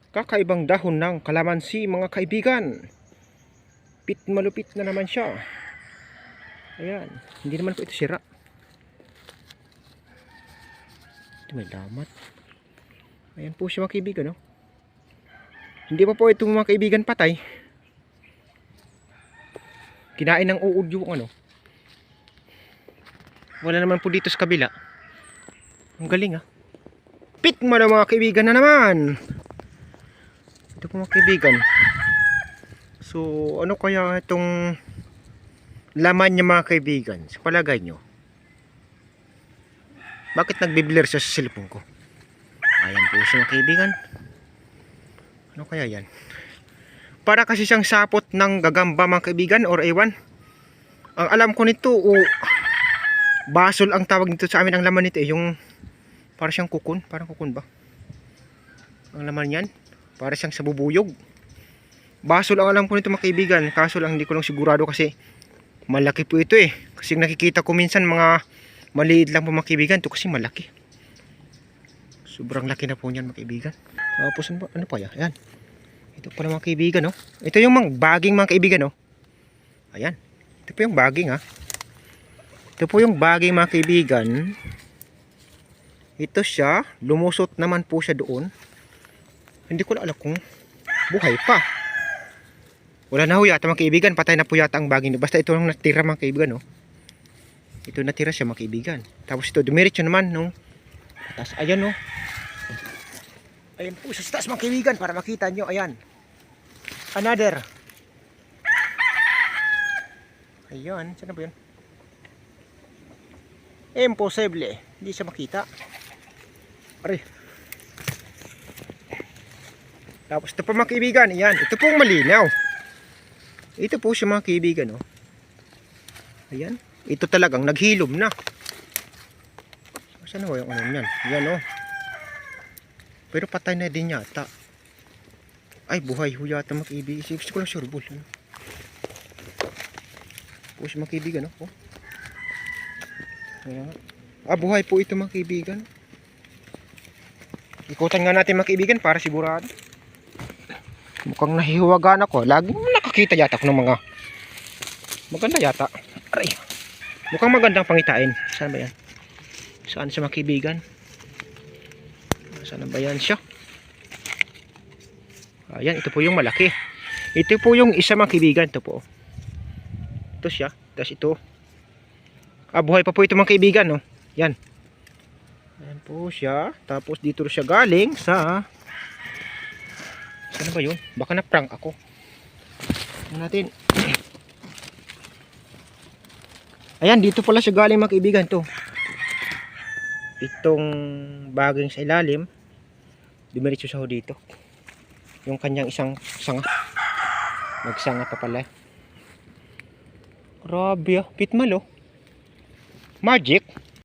Kakaibang dahon ng kalamansi mga kaibigan. Malupit na naman siya. Ayan, hindi naman po ito sira. Ito may lamat. Ayan po siya mga kaibigan, no? Hindi pa po itong mga kaibigan patay. Kinain ng uod yung ano. Wala naman po dito sa kabila. Ang galing, ha. Pitma na mga kaibigan na naman. Ito po mga kaibigan. So ano kaya itong laman niya mga kaibigan? Sa palagay nyo, bakit nagbiblur siya sa cellphone ko? Ayan po siya mga kaibigan. Ano kaya yan? Para kasi siyang sapot ng gagamba mga kaibigan, or ewan. Ang alam ko nito, basol ang tawag nito sa amin. Ang laman nito yung para siyang kukun. Parang kukun ba? Ang laman yan para siyang sa bubuyog. Basol ang alam ko nito mga kaibigan. Kaso lang hindi ko lang sigurado kasi malaki po ito eh. Kasi nakikita ko minsan mga maliit lang po mga kaibigan. Ito kasi malaki. Sobrang laki na po niyan mga kaibigan. Tapos ano pa yan? Ayan. Ito pala mga kaibigan, no? Ito yung mga baging mga kaibigan, no? Ayan. Ito po yung baging, ha? Ito po yung baging mga kaibigan. Ito siya. Lumusot naman po siya doon. Hindi ko na alam kung buhay pa. Wala na ho yata mga kaibigan. Patay na po yata ang baging. Basta ito lang natira mga kaibigan, no? Ito natira siya mga kaibigan. Tapos ito, dumiretso naman, no? Tapos, ayan, no? Ayan po sa taas mga kaibigan para makita nyo. Ayan. Another. Ayan. Saan na ba yun? Imposible. Hindi siya makita. Aray. Tapos ito po mga kaibigan. Ayan. Ito pong malinaw. Ito po siya mga kaibigan. Oh. Ayan. Ito talagang naghilom na. Saan na yung ano yan? Ayan oh. Pero patay na din yata. Ay, buhay ho yata mga kaibigan. Gusto ko lang sure ball. Ano? Po siya mga kaibigan. Oh. Ayan. Buhay po ito mga kaibigan. Ikutan nga natin mga kaibigan para sigurado. Mukhang nahihuwagan ako. Lagi nakakita yata ako ng mga maganda yata. Aray. Mukhang magandang pangitain. Saan ba yan? Saan siya mga kaibigan? Saan ba yan siya? Ayan, ito po yung malaki. Ito po yung isa mga kaibigan. Ito po. Ito siya. Tapos ito. Buhay pa po ito mga kaibigan. No? Yan. Ayan po siya. Tapos dito siya galing sa... Saan ba yun? Baka na-prank ako. Tingnan natin. Ayan, dito pala siya galing mga kaibigan. To. Itong baging sa ilalim. Dumiretso siya ho dito. Yung kanyang isang sanga. Nagsanga pa pala. Grabe ah. Pitmal oh. Magic.